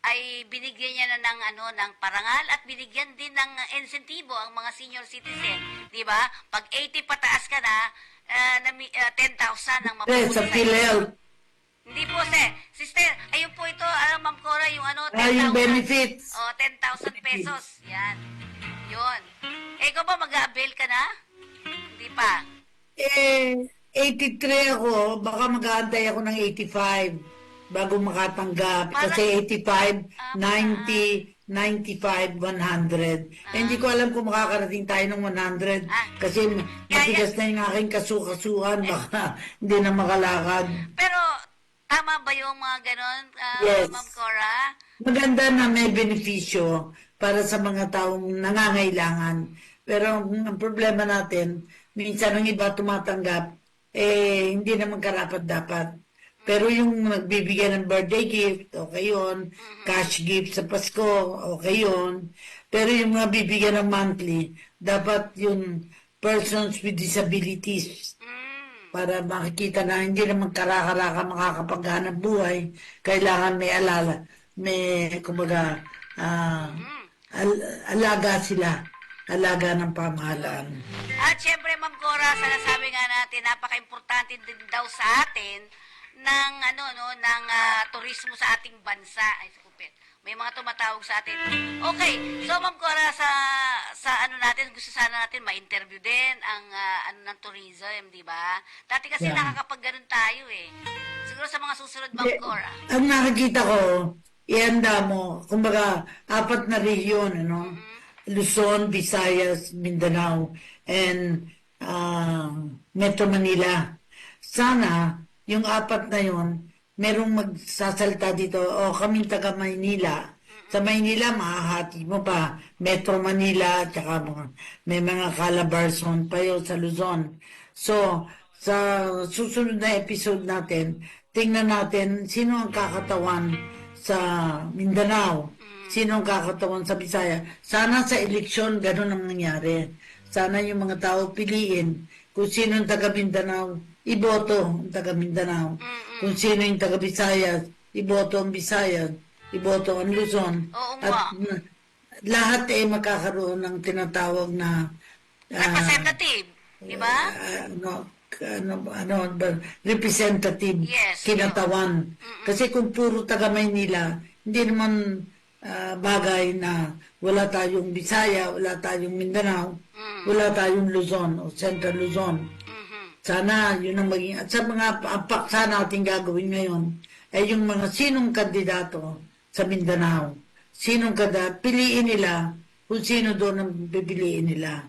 ay binigyan niya na ng parangal at binigyan din ng insentibo ang mga senior citizen, 'di ba? Pag 80 pataas ka na, 10,000 ang mapupunta Sa PhilHealth, Hindi po, sister, ayun po ito, Ma'am Cora, yung 10,000. yung benefits. 10,000 pesos. Yan. Yun. Ikaw ba mag-a-avail ka na? Hindi pa. 83 ako, baka mag-aantay ako ng 85 bago makatanggap. Kasi 85, 90, 95, 100. Hindi ko alam kung makakarating tayo ng 100 kasi matigas na yung aking kasukasuhan, baka hindi na makalakad. Pero, tama ba yung mga ganon, Yes. Ma'am Cora? Maganda na may benepisyo para sa mga taong nangangailangan. Pero ang problema natin, minsan ang iba tumatanggap, hindi naman karapat-dapat. Pero yung nagbibigay ng birthday gift, okay yun. Cash gift sa Pasko, okay yun. Pero yung mga bibigyan ng monthly, dapat yung persons with disabilities para makikita na hindi naman kara-karaka makakapaghanap buhay. Kailangan may alala, may, kumbaga, alaga sila. Alaga ng pamahalaan. At syempre, Ma'am Cora, sinasabi nga natin, napaka-importante din daw sa atin ng turismo sa ating bansa. Ay, sakupit. May mga tumatawag sa atin. Okay, so Ma'am Cora, sa natin, gusto sana natin ma-interview din ang ng tourism, di ba? Dati kasi nakakapag-ganon tayo eh. Siguro sa mga susunod, Ma'am Cora. Ang nakikita ko, ihanda mo, kumbaga, 4 na rehiyon, Luzon, Visayas, Mindanao, and Metro Manila. Sana, yung 4 na yun, merong magsasalita dito, kaming taga Maynila. Sa Maynila, mahahati mo pa, Metro Manila, tsaka may mga Calabarzon pa yun sa Luzon. So, sa susunod na episode natin, tingnan natin sino ang kakatawan sa Mindanao. Sino ang kakatawan sa Bisaya? Sana sa eleksyon, ganun ang nangyari. Sana yung mga tao piliin kung sino yung taga Mindanao, iboto ang taga Mindanao. Kung sino yung taga Bisaya, iboto ang Bisaya, iboto ang Luzon. At lahat magkakaroon ng tinatawag na Representative, di ba? Representative kinatawan. Kasi kung puro taga Maynila, hindi naman bagay na wala tayong Bisaya, wala tayong Mindanao, wala tayong Luzon o Central Luzon. Sana yun ang maging, at sa mga paksa natin gagawin ngayon, ay yung mga sinong kandidato sa Mindanao. Sinong piliin nila kung sino doon ang pipiliin nila.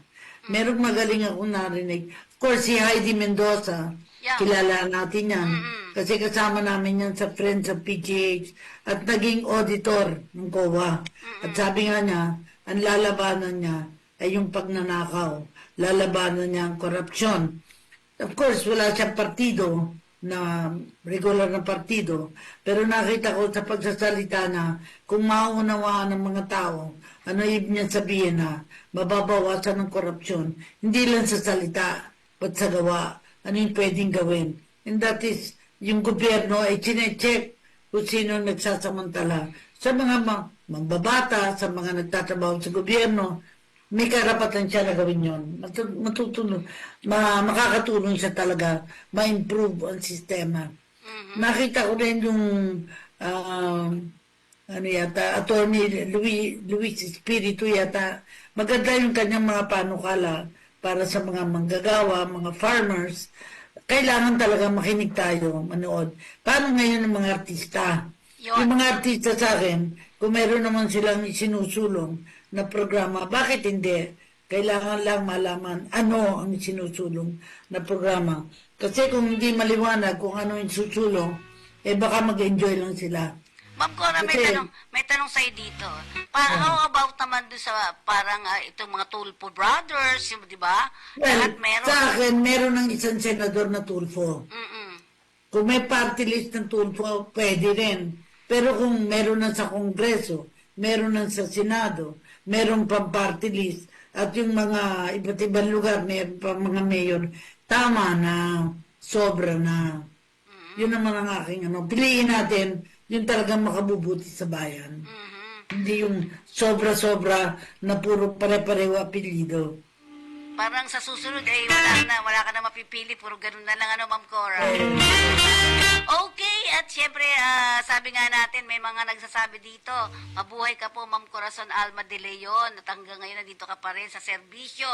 Merong magaling akong narinig. Of course, si Heidi Mendoza, kilala natin yan. Kasi kasama namin yan sa Friends of PGH at naging auditor ng COA. At sabi nga niya, ang lalabanan niya ay yung pagnanakaw. Lalabanan niya ang korupsyon. Of course, wala siyang partido na regular na partido. Pero nakita ko sa pagsasalita na kung maunawaan ng mga tao, ano ibig niya sabihin na mababawasan ng korupsyon. Hindi lang sa salita, but sa gawa. Ano yung pwedeng gawin. And that is, yung gobyerno ay chinecheck kung sino nagsasamantala. Sa mga mambabata, sa mga nagtatrabaho sa gobyerno, may karapatan siya na gawin yun. Makakatulong siya talaga ma-improve ang sistema. Nakita ko rin yung Attorney Luis Espiritu yata. Maganda yung kanyang mga panukala para sa mga manggagawa, mga farmers. Kailangan talaga makinig tayo, manood. Paano ngayon ang mga artista? Yung mga artista sa akin, kung meron naman silang isinusulong na programa, bakit hindi? Kailangan lang malaman ano ang sinusulong na programa. Kasi kung hindi maliwanag kung ano yung susulong, baka mag-enjoy lang sila. Ma'am Cora, Okay. may tanong sa'yo dito. How about naman doon sa parang itong mga Tulfo Brothers, yung, di ba? Well, Lahat meron. sa akin, meron ng isang senador na Tulfo. Mm-mm. Kung may party list ng Tulfo, pwede rin. Pero kung meron na sa Kongreso, meron na sa Senado, meron pang party list, at yung mga iba't ibang lugar, meron pang mga mayor, tama na, sobra na. Yun naman ang aking piliin natin, yung talagang makabubuti sa bayan. Hindi yung sobra-sobra na puro pare-pareho apelido. Parang sa susunod, wala ka na mapipili, puro ganun na lang, Ma'am Cora. Okay, at syempre, sabi nga natin, may mga nagsasabi dito, mabuhay ka po, Ma'am Corazon Alma de Leon, at hanggang ngayon nandito ka pa rin sa serbisyo.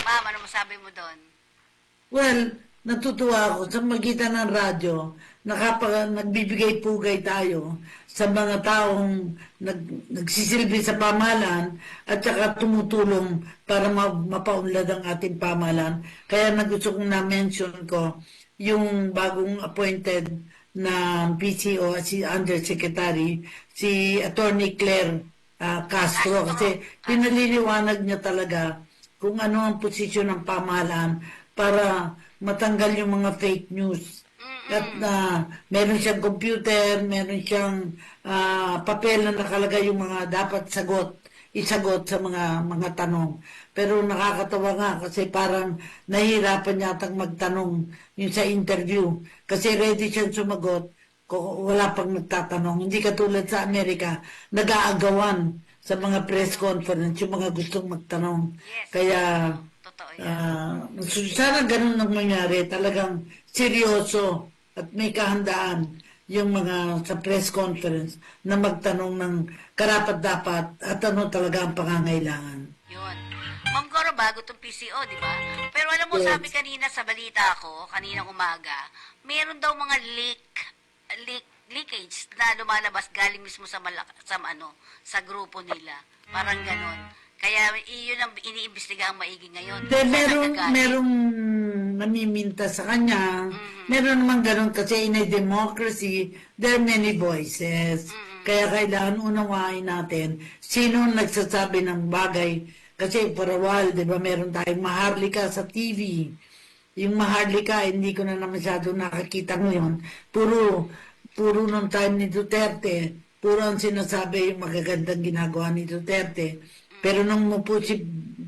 Ma'am, ano masabi mo doon? Well, natutuwa ako sa magitan ng radyo, nagbibigay pugay tayo sa mga taong nagsisilbi sa pamahalaan at saka tumutulong para mapaunlad ang ating pamahalaan. Kaya gusto kong na-mention ko yung bagong appointed na PCO, si Undersecretary, si Attorney Claire Castro, kasi pinaliliwanag niya talaga kung ano ang posisyon ng pamahalaan para matanggal yung mga fake news. At meron siyang computer, meron siyang papel na nakalagay yung mga dapat isagot sa mga tanong. Pero nakakatawa nga kasi parang nahihirapan yatang magtanong yung sa interview. Kasi ready siyang sumagot kung wala pang nagtatanong. Hindi katulad sa Amerika, nag-aagawan sa mga press conference yung mga gustong magtanong. Yes. Kaya Totoo yan. sana ganun ang mangyari. Talagang seryoso at may kahandaan yung mga sa press conference na magtanong ng karapat-dapat at ano talaga ang pangangailangan. Yun. Ma'am Cora, bago itong PCO, di ba? Pero alam mo, Yes. sabi kanina sa balita ko, kaninang umaga, meron daw mga leakage na lumalabas galing mismo sa grupo nila. Parang ganon. Kaya iyon ang iniimbestiga ang maigi ngayon. Then, Saan nagagaling? merong namiminta sa kanya. Meron naman ganun kasi in a democracy, there are many voices. Kaya kailangan unawain natin sino nagsasabi ng bagay. Kasi for a while, di ba, meron tayong Maharlika sa TV. Yung Maharlika, hindi ko na masyado nakakita ngayon. Puro nung time ni Duterte, puro ang sinasabi yung magagandang ginagawa ni Duterte. Pero nung mupo si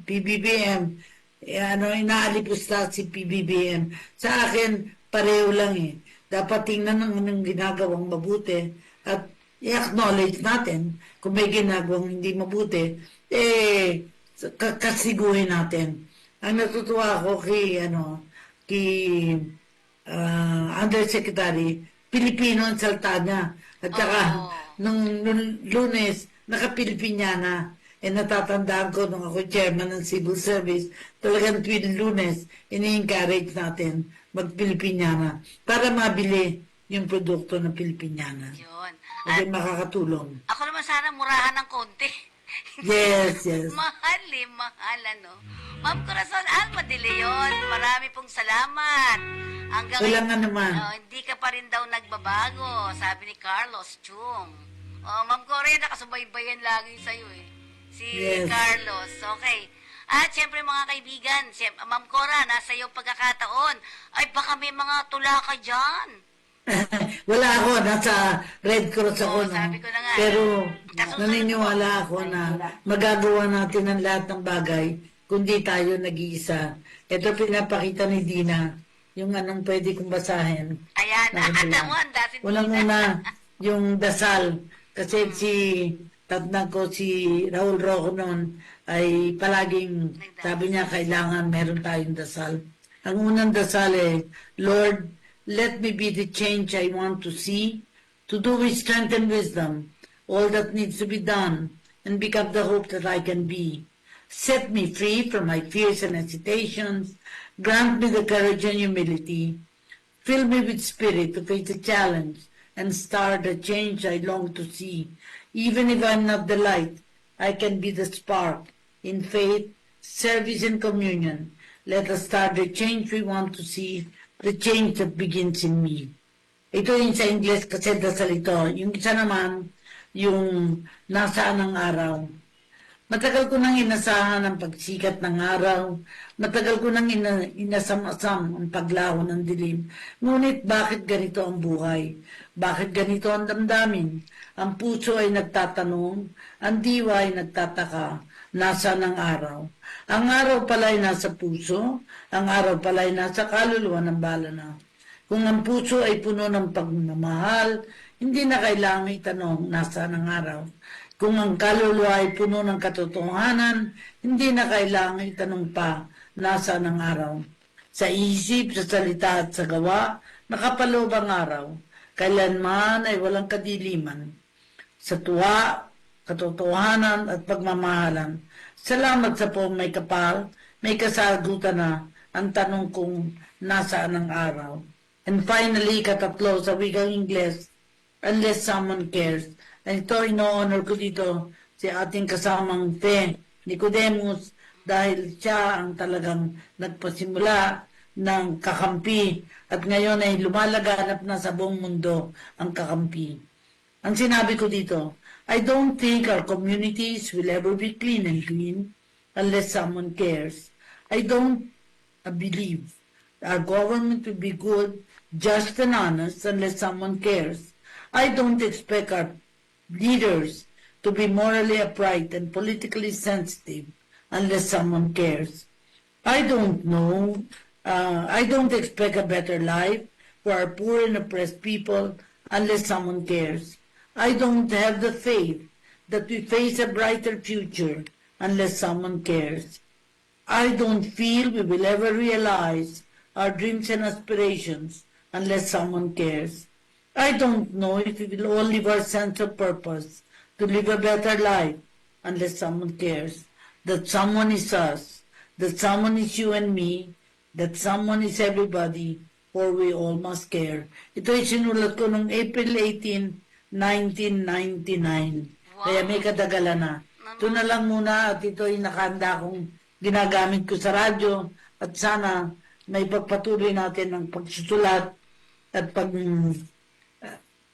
PBBM, inaalipusta si PBBM. Sa akin, pareho lang eh. Dapat tingnan ng anong ginagawang mabuti at i-acknowledge natin kung may ginagawang hindi mabuti, kasiguhin natin. Ang natutuwa ako kay Undersecretary, Pilipino ang salta niya. At saka, nung Lunes, naka-Pilipinyana. Natatandaan ko nung ako chairman ng civil service, talagang tuwing Lunes, ini-encourage natin mag-Pilipinyana para mabili yung produkto ng Pilipinyana. Yun. Kasi makakatulong. Ako naman sana murahan ng konti. Yes. mahal, Ma'am Corazon Alma de Leon, marami pong salamat. Hanggang Wala nga naman. Hindi ka pa rin daw nagbabago, sabi ni Carlos Chung. Ma'am Cora, nakasubaybayan lagi sa'yo eh. Si Yes. Carlos. Okay. At syempre mga kaibigan, Ma'am Cora, nasa iyong pagkakataon. Ay baka may mga tula ka dyan. Wala ako, nasa Red Cross ako. Sabi ko na nga. Pero Kasunod naniniwala ako na magagawa natin ang lahat ng bagay kundi tayo nag-iisa. Ito pinapakita ni Dina, yung anong pwede kong basahin. Ayan, Unang-una, yung dasal. Kasi tatnang ko si Raul Rojo noon ay palaging, sabi niya, kailangan meron tayong dasal. Ang unang dasal Lord, let me be the change I want to see, to do with strength and wisdom, all that needs to be done, and become the hope that I can be. Set me free from my fears and hesitations, grant me the courage and humility, fill me with spirit to face the challenge, and start the change I long to see. Even if I'm not the light, I can be the spark in faith, service and communion. Let us start the change we want to see, the change that begins in me. Ito yung sa English kasi dasal ito. Yung isa naman, yung nasaan ang araw. Matagal ko nang inasahan ang pagsikat ng araw. Matagal ko nang inasam-asam ang paglaho ng dilim. Ngunit bakit ganito ang buhay? Bakit ganito ang damdamin? Ang puso ay nagtatanong, ang diwa ay nagtataka, nasaan ang araw? Ang araw pala ay nasa puso, ang araw pala ay nasa kaluluwa ng balana. Kung ang puso ay puno ng pagmamahal, hindi na kailangan itanong nasaan ang araw. Kung ang kaluluwa ay puno ng katotohanan, hindi na kailangan itanong pa nasaan ang araw. Sa isip, sa salita at sa gawa, nakapaloob ang araw. Kailanman ay walang kadiliman. Sa tuwa, katotohanan at pagmamahalan. Salamat sa po may kapal, may kasagutan na ang tanong kung nasaan ang araw. And finally, katatlo sa wikang Ingles, unless someone cares. And ito, ino-honor ko dito si ating kasamang Nicodemus dahil siya ang talagang nagpasimula ng kakampi at ngayon ay lumalaganap na sa buong mundo ang kakampi. Ang sinabi ko dito, I don't think our communities will ever be clean and green unless someone cares. I don't believe our government will be good, just and honest unless someone cares. I don't expect our leaders to be morally upright and politically sensitive unless someone cares. I don't know. I don't expect a better life for our poor and oppressed people unless someone cares. I don't have the faith that we face a brighter future unless someone cares. I don't feel we will ever realize our dreams and aspirations unless someone cares. I don't know if we will all live our sense of purpose to live a better life unless someone cares. That someone is us, that someone is you and me, that someone is everybody, for we all must care. Ito ay sinulat ko noong April 18, 1999. Wow. Kaya may kadagalan na. Ito na lang muna at ito ay nakahanda kong ginagamit ko sa radyo at sana may pagpatuloy natin ng pagsusulat at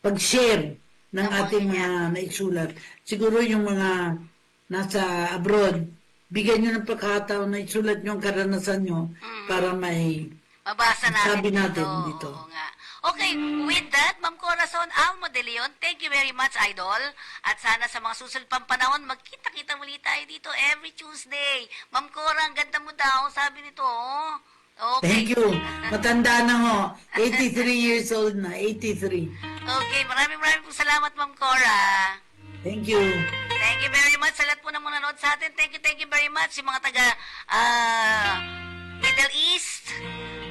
pag-share ng ating mga naisulat. Siguro yung mga nasa abroad, bigyan nyo ng pagkakataon na isulat nyo ang karanasan nyo para may Mabasa natin sabi natin dito. Oo nga. Okay, with that, Ma'am Corazon Almo de Leon, thank you very much, Idol. At sana sa mga susunod pang panahon, magkita-kita muli tayo dito every Tuesday. Ma'am Cora, ang ganda mo daw, sabi nito. Oh. Okay. Thank you. Matanda na ho. 83 years old na. 83. Okay, maraming pong salamat, Ma'am Cora. Thank you. Thank you very much sa lahat po ng mga nanood sa atin. Thank you very much. Yung mga taga Middle East,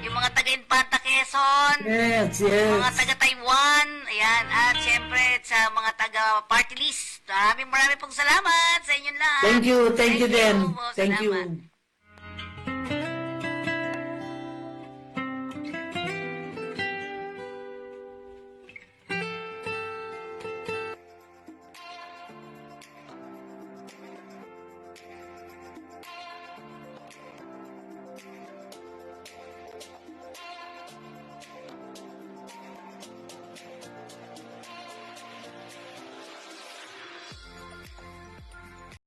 yung mga taga Infanta Quezon, Yes, mga yes. taga Taiwan, ayan, at syempre sa mga taga Party List. Maraming pong salamat sa inyong lahat. Thank you din. po. Thank Salamat. you.